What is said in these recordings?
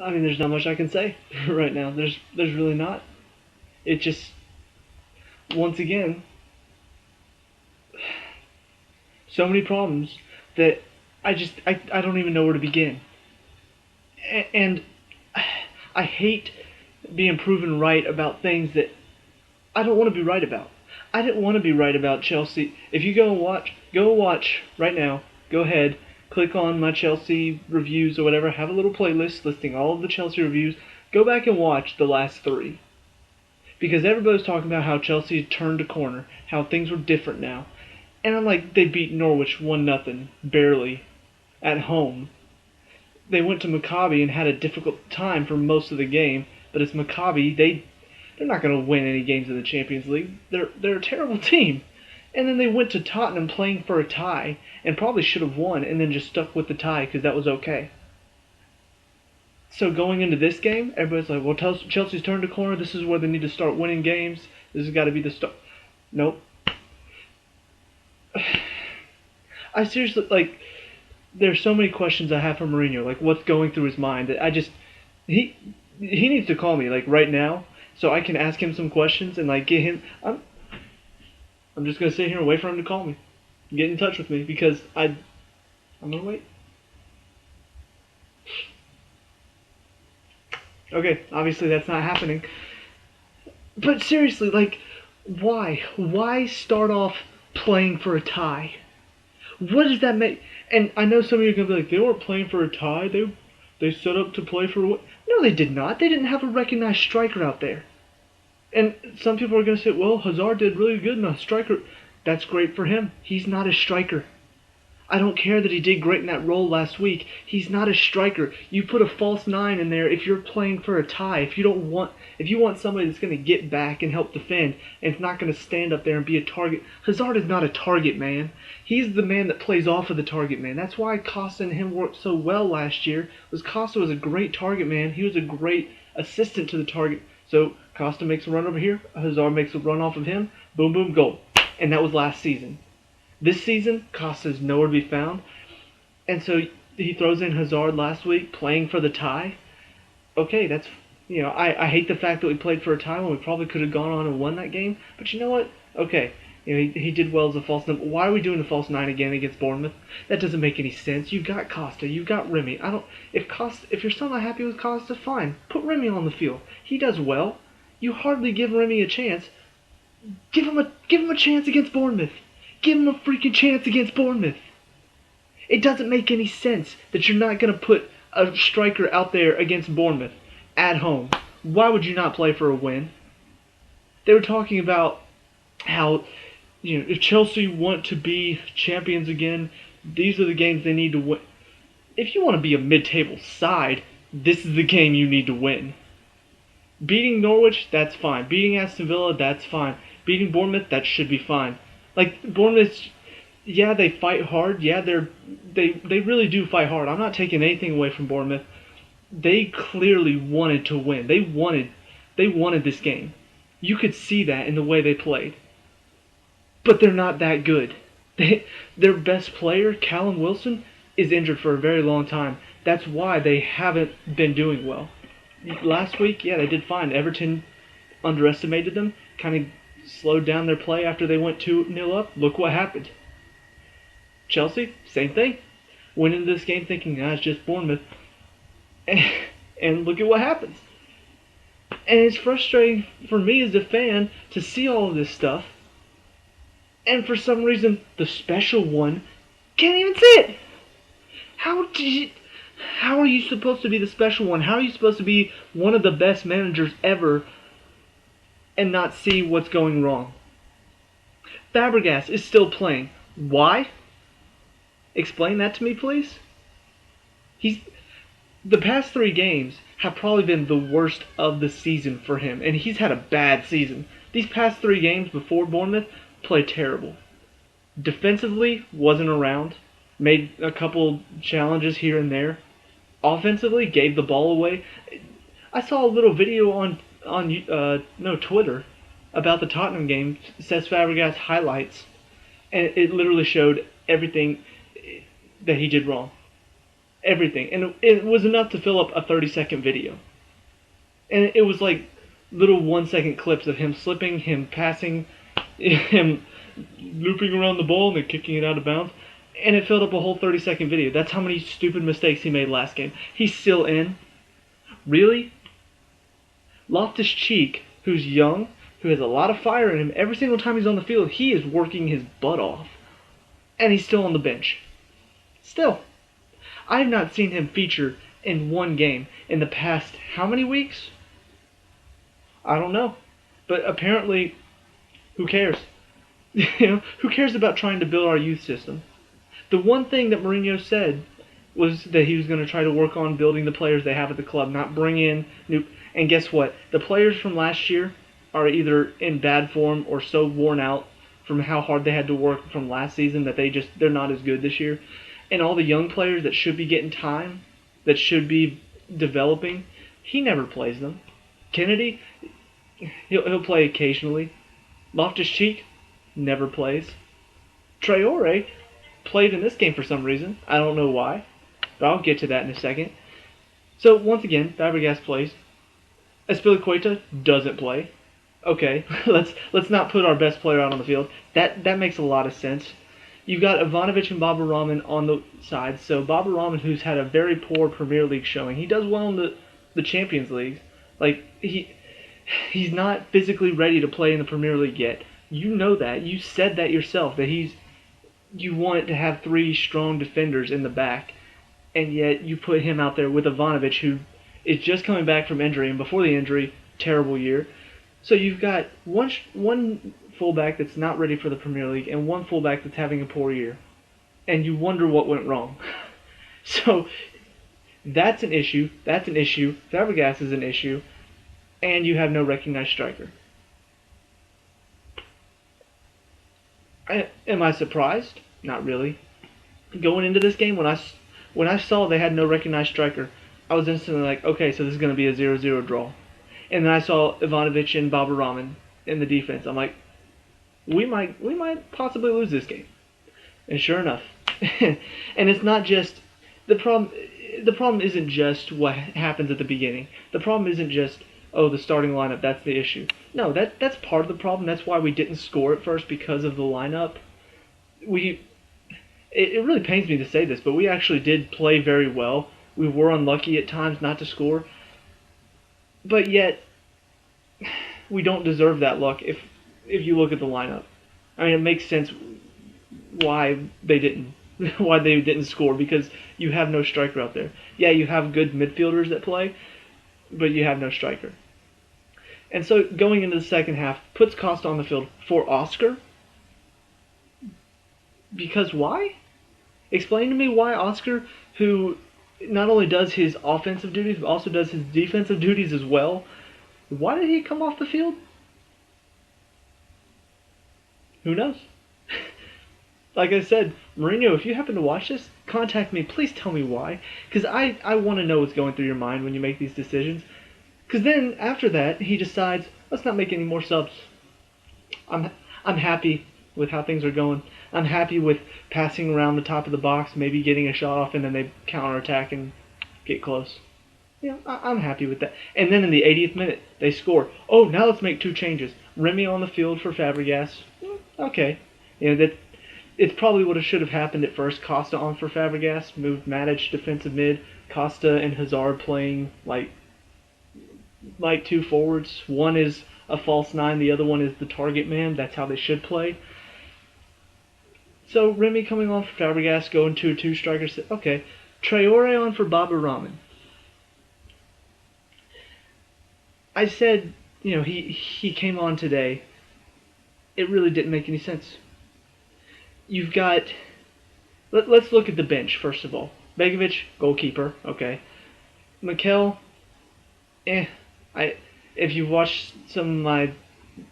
I mean, there's not much I can say right now. There's really not. It just, once again, so many problems that I don't even know where to begin. And I hate being proven right about things that I don't want to be right about. I didn't want to be right about Chelsea. If you go watch right now. Go ahead, click on my Chelsea reviews or whatever. Have a little playlist listing all of the Chelsea reviews. Go back and watch the last 3. Because everybody's talking about how Chelsea turned a corner, how things were different now. And I'm like, they beat Norwich 1-0, barely, at home. They went to Maccabi and had a difficult time for most of the game, but it's Maccabi. They're not going to win any games in the Champions League. They're a terrible team. And then they went to Tottenham playing for a tie and probably should have won and then just stuck with the tie because that was okay. So going into this game, everybody's like, well, Chelsea's turned a corner. This is where they need to start winning games. This has got to be the start. Nope. I seriously, like, there's so many questions I have for Mourinho. Like, what's going through his mind? He needs to call me, like, right now so I can ask him some questions and, like, get him. I'm just going to sit here and wait for him to call me. Get in touch with me because I'm going to wait. Okay, obviously that's not happening. But seriously, like, why? Why start off playing for a tie? What does that make? And I know some of you are going to be like, they weren't playing for a tie. They set up to play for a win. No, they did not. They didn't have a recognized striker out there. And some people are going to say, well, Hazard did really good in a striker. That's great for him. He's not a striker. I don't care that he did great in that role last week. He's not a striker. You put a false 9 in there if you're playing for a tie. If you want somebody that's going to get back and help defend and it's not going to stand up there and be a target. Hazard is not a target man. He's the man that plays off of the target man. That's why Costa and him worked so well last year. Costa was a great target man. He was a great assistant to the target. So Costa makes a run over here. Hazard makes a run off of him. Boom, boom, goal. And that was last season. This season, Costa's nowhere to be found. And so he throws in Hazard last week playing for the tie. Okay, that's, I hate the fact that we played for a tie when we probably could have gone on and won that game. But you know what? Okay, he did well as a false 9. Why are we doing the false 9 again against Bournemouth? That doesn't make any sense. You've got Costa. You've got Remy. If you're still not happy with Costa, fine. Put Remy on the field. He does well. You hardly give Remy a chance. Give him a chance against Bournemouth. Give him a freaking chance against Bournemouth. It doesn't make any sense that you're not going to put a striker out there against Bournemouth at home. Why would you not play for a win? They were talking about how, if Chelsea want to be champions again, these are the games they need to win. If you want to be a mid-table side, this is the game you need to win. Beating Norwich, that's fine. Beating Aston Villa, that's fine. Beating Bournemouth, that should be fine. Like, Bournemouth, yeah, they fight hard. Yeah, they really do fight hard. I'm not taking anything away from Bournemouth. They clearly wanted to win. They wanted this game. You could see that in the way they played. But they're not that good. Their best player, Callum Wilson, is injured for a very long time. That's why they haven't been doing well. Last week, yeah, they did fine. Everton underestimated them, kind of slowed down their play after they went 2-0 up. Look what happened. Chelsea, same thing. Went into this game thinking, it's just Bournemouth. And look at what happens. And it's frustrating for me as a fan to see all of this stuff. And for some reason, the special one can't even see it. How are you supposed to be the special one? How are you supposed to be one of the best managers ever and not see what's going wrong? Fabregas is still playing. Why? Explain that to me, please. The past 3 games have probably been the worst of the season for him, and he's had a bad season. These past 3 games before Bournemouth played terrible. Defensively, wasn't around. Made a couple challenges here and there. Offensively, gave the ball away. I saw a little video on Twitter about the Tottenham game, Cesc Fabregas highlights, and it literally showed everything that he did wrong. everything, and it was enough to fill up a 30-second video. And it was like little 1 second clips of him slipping, him passing, him looping around the ball and then kicking it out of bounds. And it filled up a whole 30-second video. That's how many stupid mistakes he made last game. He's still in. Really? Loftus-Cheek, who's young, who has a lot of fire in him, every single time he's on the field, he is working his butt off. And he's still on the bench. Still. I have not seen him feature in one game in the past how many weeks? I don't know. But apparently, who cares? Who cares about trying to build our youth system? The one thing that Mourinho said was that he was going to try to work on building the players they have at the club, not bring in new. And guess what? The players from last year are either in bad form or so worn out from how hard they had to work from last season that they're not as good this year. And all the young players that should be getting time, that should be developing, he never plays them. Kennedy, he'll play occasionally. Loftus-Cheek never plays. Traore played in this game for some reason. I don't know why, but I'll get to that in a second. So once again, Fabregas plays. Azpilicueta doesn't play. Okay, let's not put our best player out on the field. That makes a lot of sense. You've got Ivanovic and Baba Rahman on the side. So Baba Rahman, who's had a very poor Premier League showing, he does well in the Champions League. Like he's not physically ready to play in the Premier League yet. You know that. You said that yourself, that you want to have three strong defenders in the back, and yet you put him out there with Ivanovic, who is just coming back from injury, and before the injury, terrible year. So you've got one fullback that's not ready for the Premier League and one fullback that's having a poor year, and you wonder what went wrong. So that's an issue. That's an issue. Fabregas is an issue, and you have no recognized striker. Am I surprised? Not really. Going into this game, when I saw they had no recognized striker, I was instantly like, okay, so this is going to be a 0-0 draw. And then I saw Ivanovic and Baba Rahman in the defense. I'm like, we might possibly lose this game. And sure enough. And it's not just the problem. The problem isn't just what happens at the beginning. The problem isn't just, oh, the starting lineup, that's the issue. No, that's part of the problem. That's why we didn't score at first, because of the lineup. It really pains me to say this, but we actually did play very well. We were unlucky at times not to score. But yet, we don't deserve that luck if you look at the lineup. I mean, it makes sense why they didn't score, because you have no striker out there. Yeah, you have good midfielders that play, but you have no striker. And so going into the second half, puts Costa on the field for Oscar. Because why? Explain to me why Oscar, who not only does his offensive duties, but also does his defensive duties as well, why did he come off the field? Who knows? Like I said, Mourinho, if you happen to watch this, contact me. Please tell me why. Because I want to know what's going through your mind when you make these decisions. Because then, after that, he decides, let's not make any more subs. I'm happy with how things are going. I'm happy with passing around the top of the box, maybe getting a shot off, and then they counterattack and get close. Yeah, I'm happy with that. And then in the 80th minute, they score. Oh, now let's make two changes. Remy on the field for Fabregas. Okay. It's probably what should have happened at first. Costa on for Fabregas, moved Matic defensive mid. Costa and Hazard playing like two forwards. One is a false nine, the other one is the target man. That's how they should play. So Remy coming on for Fabregas, going to two strikers. Okay. Traore on for Baba Rahman. I said, he came on today. It really didn't make any sense. You've got... Let's look at the bench, first of all. Begovic, goalkeeper, okay. Mikel, if you've watched some of my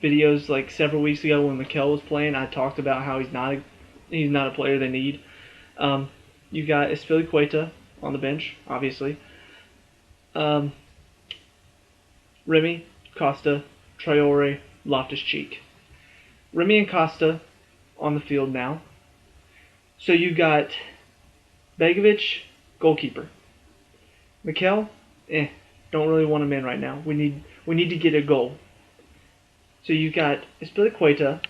videos like several weeks ago when Mikel was playing, I talked about how he's not a player they need. You've got Azpilicueta on the bench, obviously. Remy, Costa, Traore, Loftus-Cheek. Remy and Costa on the field now. So you've got Begovic, Goalkeeper. Mikel, don't really want him in right now. We need to get a goal. So you got Espilicueta,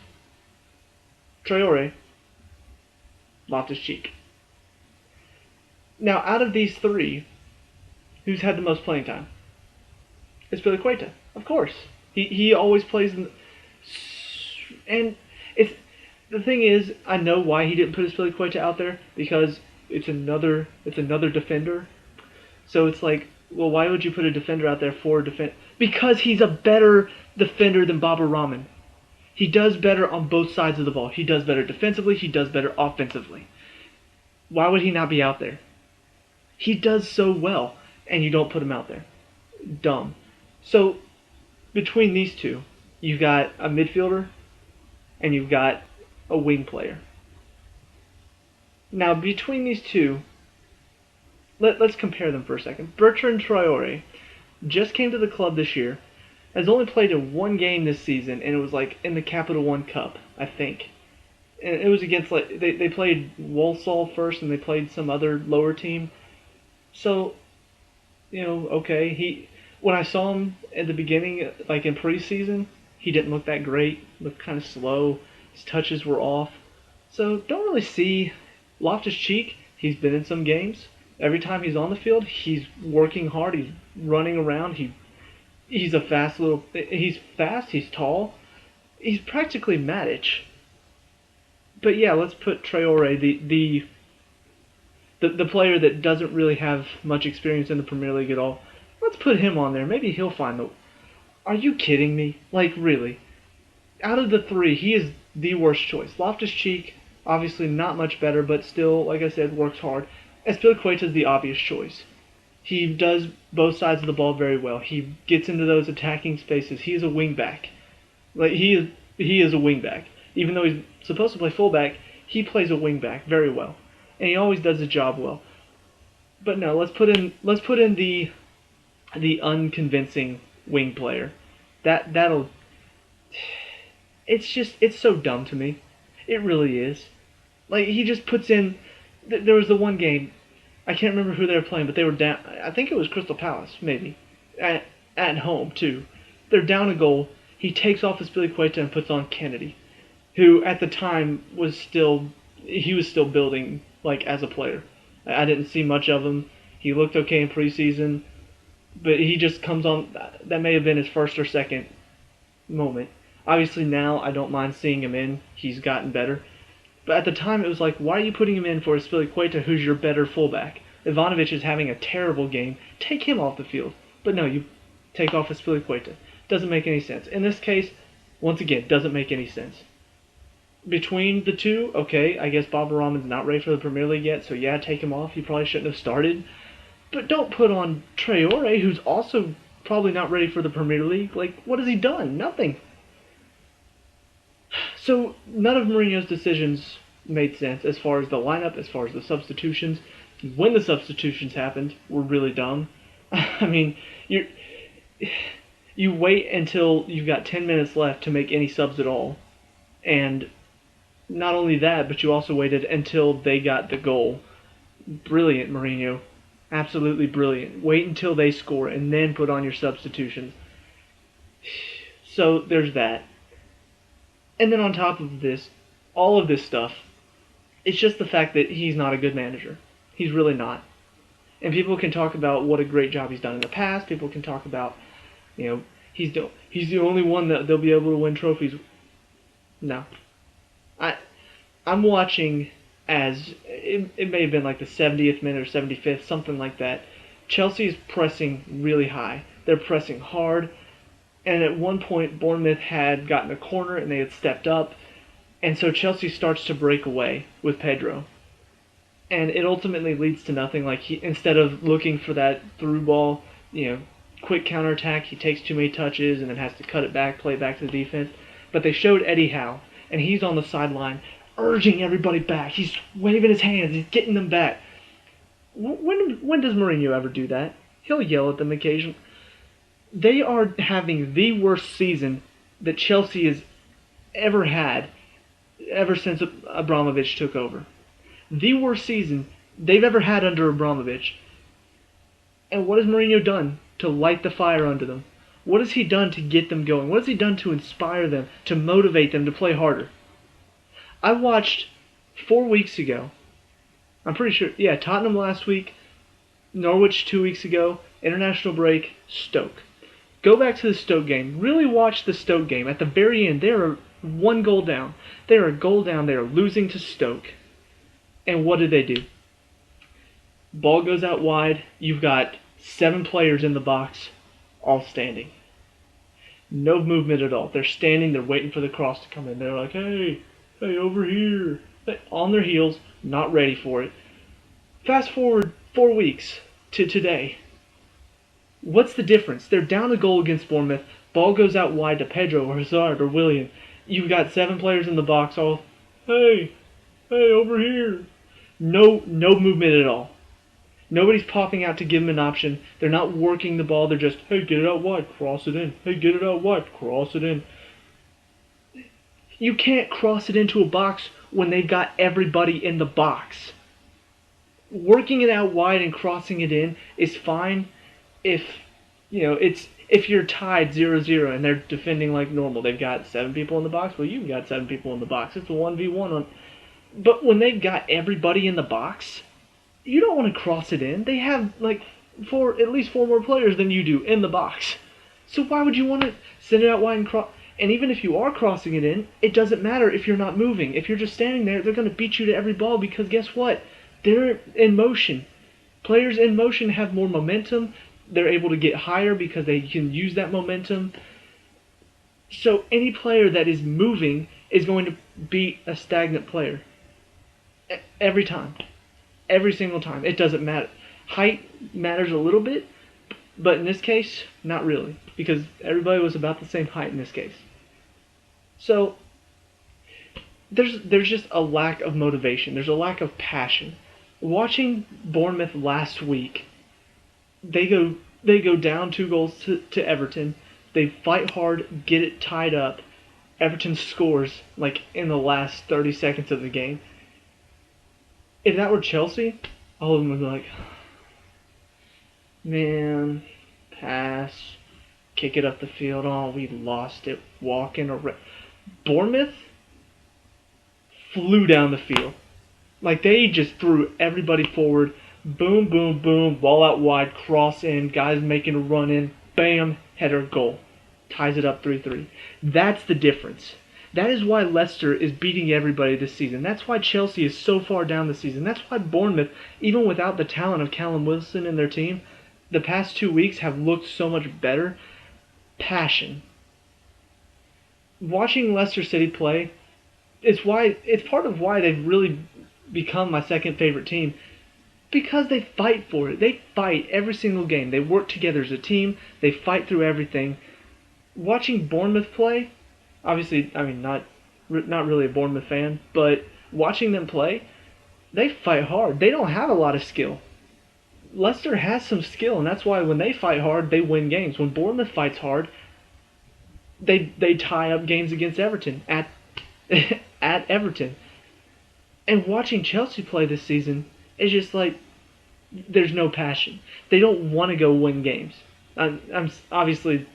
Traore, Loftus-Cheek. Now, out of these three, who's had the most playing time? Espilicueta, of course. He always plays in. And it's the thing is, I know why he didn't put Espilicueta out there because it's another defender. So it's like, well, why would you put a defender out there for a defend? Because he's a better defender than Baba Rahman. He does better on both sides of the ball. He does better defensively. He does better offensively. Why would he not be out there? He does so well, and you don't put him out there. Dumb. So, between these two, you've got a midfielder, and you've got a wing player. Now, between these two, let's compare them for a second. Bertrand Traore just came to the club this year, has only played in one game this season, and it was like in the Capital One Cup, I think. And it was against, like, they played Walsall first, and they played some other lower team. So, okay, when I saw him at the beginning, like in preseason, he didn't look that great, looked kind of slow, his touches were off. So, don't really see Loftus-Cheek. He's been in some games. Every time he's on the field, he's working hard, he's running around, he's a he's fast, he's tall. He's practically Matic. But yeah, let's put Traore, the player that doesn't really have much experience in the Premier League at all. Let's put him on there. Maybe he'll find the... Are you kidding me? Like, really? Out of the three, he is the worst choice. Loftus-Cheek, obviously not much better, but still, like I said, works hard. Espilicueta is the obvious choice. He does both sides of the ball very well. He gets into those attacking spaces. He is a wingback. Like, he is a wingback. Even though he's supposed to play fullback, he plays a wingback very well. And he always does the job well. But no, let's put in the unconvincing wing player. That'll... It's so dumb to me. It really is. Like, he just puts in... There was the one game, I can't remember who they were playing, but they were down... I think it was Crystal Palace, maybe. At home, too. They're down a goal. He takes off Espilicueta and puts on Kennedy, who at the time was still building, like, as a player. I didn't see much of him. He looked okay in preseason, but he just comes on... That may have been his first or second moment. Obviously now I don't mind seeing him in. He's gotten better. But at the time it was like, why are you putting him in for Espilicueta, who's your better fullback? Ivanovic is having a terrible game. Take him off the field. But no, you take off Espilicueta. Doesn't make any sense. In this case, once again, doesn't make any sense. Between the two, okay, I guess Baba Rahman's not ready for the Premier League yet, so yeah, take him off. He probably shouldn't have started. But don't put on Traore, who's also probably not ready for the Premier League. Like, what has he done? Nothing. So, none of Mourinho's decisions made sense as far as the lineup, as far as the substitutions. When the substitutions happened, were really dumb. I mean, you wait until you've got 10 minutes left to make any subs at all. And not only that, but you also waited until they got the goal. Brilliant, Mourinho. Absolutely brilliant. Wait until they score and then put on your substitutions. So, there's that. And then on top of this, all of this stuff, it's just the fact that he's not a good manager. He's really not. And people can talk about what a great job he's done in the past. People can talk about, he's the only one that they'll be able to win trophies. No. I'm watching as, it may have been like the 70th minute or 75th, something like that. Chelsea is pressing really high. They're pressing hard. And at one point, Bournemouth had gotten a corner and they had stepped up. And so Chelsea starts to break away with Pedro. And it ultimately leads to nothing. Like, instead of looking for that through ball, quick counterattack, he takes too many touches and then has to cut it back, play it back to the defense. But they showed Eddie Howe, and he's on the sideline urging everybody back. He's waving his hands. He's getting them back. When does Mourinho ever do that? He'll yell at them occasionally. They are having the worst season that Chelsea has ever had ever since Abramovich took over. The worst season they've ever had under Abramovich. And what has Mourinho done to light the fire under them? What has he done to get them going? What has he done to inspire them, to motivate them to play harder? I watched 4 weeks ago. I'm pretty sure, yeah, Tottenham last week, Norwich 2 weeks ago, international break, Stoke. Go back to the Stoke game. Really watch the Stoke game. At the very end, they are 1 goal down. They are a goal down. They are losing to Stoke. And what do? Ball goes out wide. You've got 7 players in the box, all standing. No movement at all. They're standing. They're waiting for the cross to come in. They're like, hey, over here. On their heels, not ready for it. Fast forward 4 weeks to today. What's the difference? They're down a goal against Bournemouth. Ball goes out wide to Pedro or Hazard or Willian. You've got 7 players in the box all, hey, over here. No movement at all. Nobody's popping out to give them an option. They're not working the ball. They're just, hey, get it out wide, cross it in. Hey, get it out wide, cross it in. You can't cross it into a box when they've got everybody in the box. Working it out wide and crossing it in is fine if you're tied 0-0 and they're defending like normal. They've got 7 people in the box. Well, you've got 7 people in the box. It's a 1v1 on. But when they've got everybody in the box, you don't want to cross it in. They have like at least 4 more players than you do in the box. So why would you want to send it out wide and cross? And even if you are crossing it in, it doesn't matter if you're not moving. If you're just standing there, they're going to beat you to every ball because guess what? They're in motion. Players in motion have more momentum. They're able to get higher because they can use that momentum. So any player that is moving is going to beat a stagnant player. Every time. Every single time. It doesn't matter. Height matters a little bit, but in this case, not really. Because everybody was about the same height in this case. So, there's just a lack of motivation. There's a lack of passion. Watching Bournemouth last week, they go down 2 goals to Everton. They fight hard, get it tied up. Everton scores like in the last 30 seconds of the game. If that were Chelsea, all of them would be like, man, pass, kick it up the field. Oh, we lost it. Walking around. Bournemouth flew down the field. Like they just threw everybody forward. Boom, boom, boom. Ball out wide. Cross in. Guys making a run in. Bam. Header goal. Ties it up 3-3. That's the difference. That is why Leicester is beating everybody this season. That's why Chelsea is so far down the season. That's why Bournemouth, even without the talent of Callum Wilson in their team, the past 2 weeks have looked so much better. Passion. Watching Leicester City play, it's part of why they've really become my second favorite team. Because they fight for it. They fight every single game. They work together as a team. They fight through everything. Watching Bournemouth play, obviously, I mean, not really a Bournemouth fan, but watching them play, they fight hard. They don't have a lot of skill. Leicester has some skill, and that's why when they fight hard, they win games. When Bournemouth fights hard, they tie up games against Everton at Everton. And watching Chelsea play this season is just like there's no passion. They don't want to go win games. I'm obviously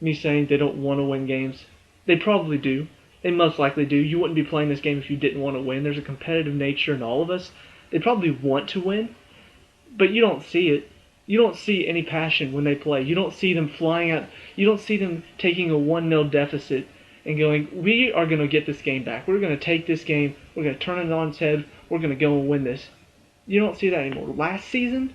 me saying they don't want to win games. They probably do. They most likely do. You wouldn't be playing this game if you didn't want to win. There's a competitive nature in all of us. They probably want to win, but you don't see it. You don't see any passion when they play. You don't see them flying out. You don't see them taking a 1-0 deficit and going, we are going to get this game back. We're going to take this game. We're going to turn it on its head. We're going to go and win this. You don't see that anymore. Last season,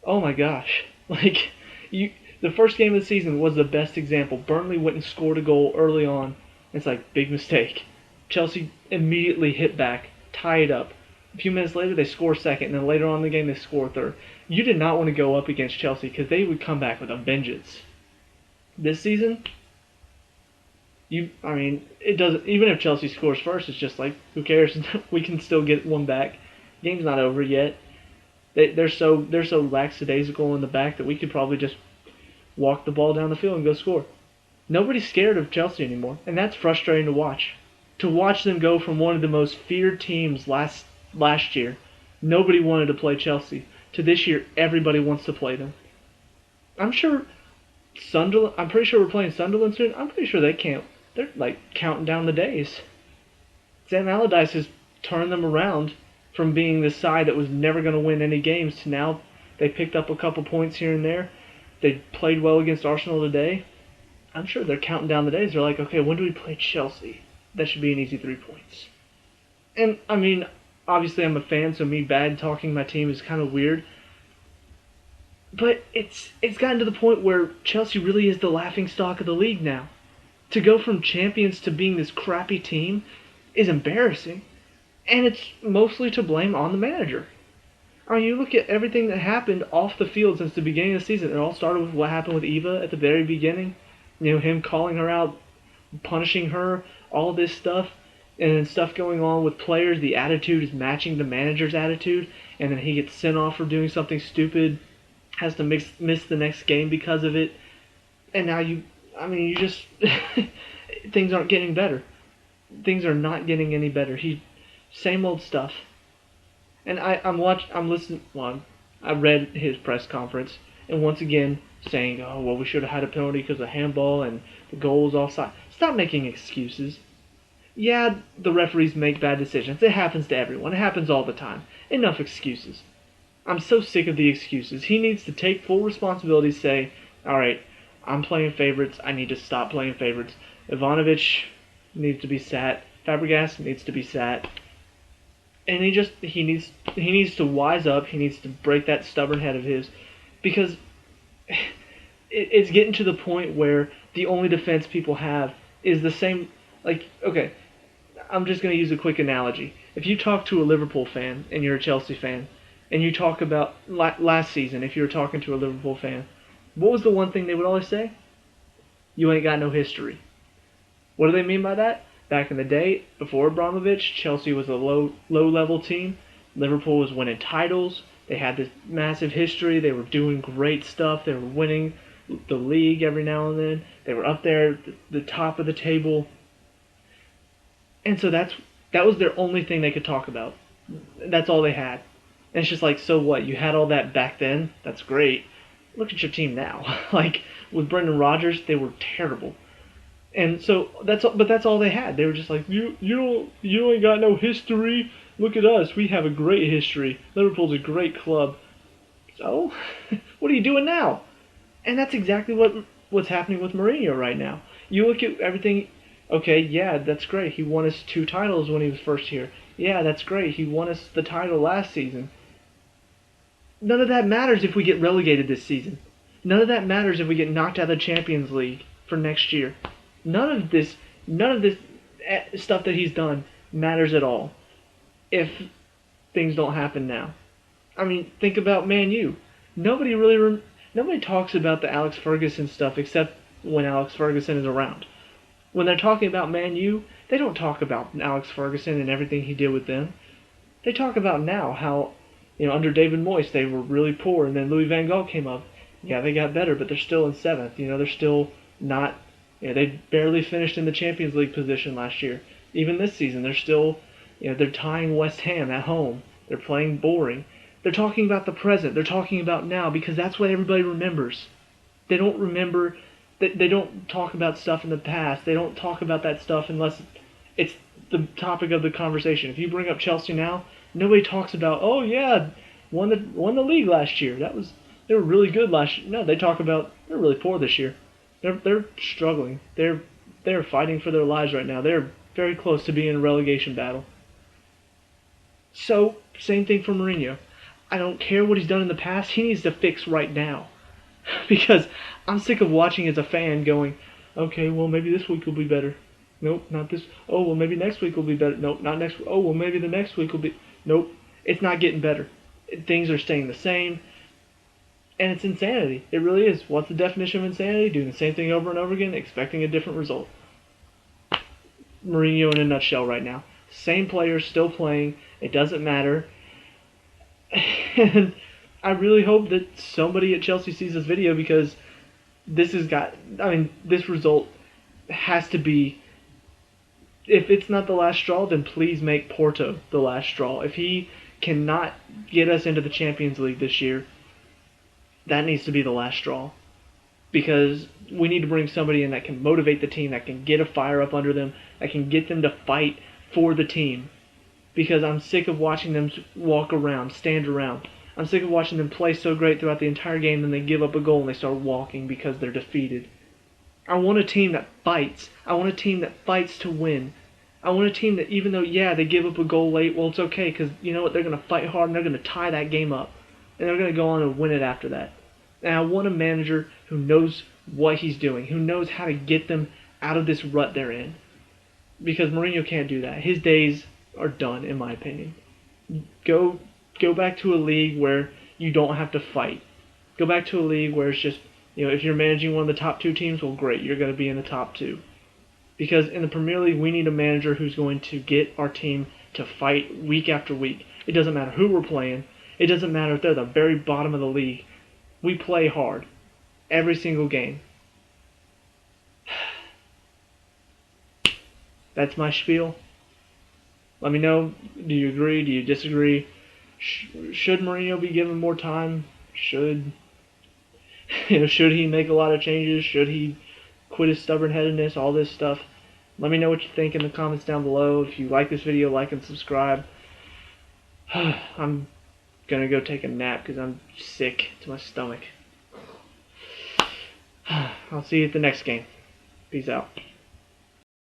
oh my gosh. The first game of the season was the best example. Burnley went and scored a goal early on. It's like, big mistake. Chelsea immediately hit back, tie it up. A few minutes later, they score second, and then later on in the game, they score third. You did not want to go up against Chelsea because they would come back with a vengeance. This season, it doesn't. Even if Chelsea scores first, it's just like, who cares? We can still get one back. Game's not over yet. They're so lackadaisical in the back that we could probably just walk the ball down the field and go score. Nobody's scared of Chelsea anymore, and that's frustrating to watch. To watch them go from one of the most feared teams last year, Nobody wanted to play Chelsea. To this year, everybody wants to play them. I'm sure Sunderland. I'm pretty sure we're playing Sunderland soon. I'm pretty sure they can't. They're like counting down the days. Sam Allardyce has turned them around from being the side that was never going to win any games to now they picked up a couple points here and there. They played well against Arsenal today. I'm sure they're counting down the days. They're like, okay, when do we play Chelsea? That should be an easy 3 points. And, I mean, obviously I'm a fan, so me bad talking my team is kind of weird. But it's gotten to the point where Chelsea really is the laughingstock of the league now. To go from champions to being this crappy team is embarrassing. And it's mostly to blame on the manager. I mean, you look at everything that happened off the field since the beginning of the season. It all started with what happened with Eva at the very beginning. Him calling her out, punishing her, all this stuff. And then stuff going on with players. The attitude is matching the manager's attitude. And then he gets sent off for doing something stupid. Has to miss the next game because of it. And now you just... things aren't getting better. Things are not getting any better. Same old stuff. And I'm listening. Well, I read his press conference, and once again saying, "Oh, well, we should have had a penalty because of handball and the goal was offside." Stop making excuses. Yeah, the referees make bad decisions. It happens to everyone. It happens all the time. Enough excuses. I'm so sick of the excuses. He needs to take full responsibility. Say, "All right, I'm playing favorites. I need to stop playing favorites. Ivanovic needs to be sat. Fabregas needs to be sat." And he needs to wise up. He needs to break that stubborn head of his, because it's getting to the point where the only defense people have is the same. Like, okay, I'm just going to use a quick analogy. If you talk to a Liverpool fan and you're a Chelsea fan, and you talk about last season, if you were talking to a Liverpool fan, what was the one thing they would always say? You ain't got no history. What do they mean by that? Back in the day, before Abramovich, Chelsea was a low-level team. Liverpool was winning titles. They had this massive history. They were doing great stuff. They were winning the league every now and then. They were up there at the top of the table. And so that was their only thing they could talk about. That's all they had. And it's just like, so what? You had all that back then? That's great. Look at your team now. Like, with Brendan Rodgers, they were terrible. And so that's all they had. They were just like, you ain't got no history. Look at us. We have a great history. Liverpool's a great club. So, what are you doing now? And that's exactly what's happening with Mourinho right now. You look at everything. Okay, yeah, that's great. He won us 2 titles when he was first here. Yeah, that's great. He won us the title last season. None of that matters if we get relegated this season. None of that matters if we get knocked out of the Champions League for next year. None of this stuff that he's done matters at all if things don't happen now. I mean, think about Man U. Nobody talks about the Alex Ferguson stuff except when Alex Ferguson is around. When they're talking about Man U, they don't talk about Alex Ferguson and everything he did with them. They talk about now how, under David Moyes they were really poor, and then Louis van Gaal came up. Yeah, they got better, but they're still in 7th. They're still not. They barely finished in the Champions League position last year. Even this season, they're still, they're tying West Ham at home. They're playing boring. They're talking about the present. They're talking about now because that's what everybody remembers. They don't remember. They don't talk about stuff in the past. They don't talk about that stuff unless it's the topic of the conversation. If you bring up Chelsea now, nobody talks about, oh yeah, won the league last year. They were really good last year. No, they talk about they're really poor this year. They're struggling. They're fighting for their lives right now. They're very close to being in a relegation battle. So, same thing for Mourinho. I don't care what he's done in the past. He needs to fix right now. Because I'm sick of watching as a fan going, okay, well, maybe this week will be better. Nope, not this. Oh, well, maybe next week will be better. Nope, not next week. Oh, well, maybe the next week will be. Nope, it's not getting better. Things are staying the same. And it's insanity. It really is. What's the definition of insanity? Doing the same thing over and over again, expecting a different result. Mourinho in a nutshell right now. Same players still playing. It doesn't matter. And I really hope that somebody at Chelsea sees this video because this result has to be, if it's not the last straw, then please make Porto the last straw. If he cannot get us into the Champions League this year, that needs to be the last straw. Because we need to bring somebody in that can motivate the team, that can get a fire up under them, that can get them to fight for the team. Because I'm sick of watching them walk around, stand around. I'm sick of watching them play so great throughout the entire game, then they give up a goal and they start walking because they're defeated. I want a team that fights. I want a team that fights to win. I want a team that, even though, yeah, they give up a goal late, well, it's okay, because you know what? They're going to fight hard and they're going to tie that game up. And they're going to go on and win it after that. And I want a manager who knows what he's doing, who knows how to get them out of this rut they're in. Because Mourinho can't do that. His days are done, in my opinion. Go back to a league where you don't have to fight. Go back to a league where it's just, if you're managing one of the top 2 teams, well, great, you're going to be in the top 2. Because in the Premier League, we need a manager who's going to get our team to fight week after week. It doesn't matter who we're playing. It doesn't matter if they're the very bottom of the league. We play hard every single game. That's my spiel. Let me know, do you agree? Do you disagree? Should Mourinho be given more time? Should he make a lot of changes? Should he quit his stubborn-headedness? All this stuff. Let me know what you think in the comments down below. If you like this video, like and subscribe. I'm gonna go take a nap because I'm sick to my stomach. I'll see you at the next game. Peace out.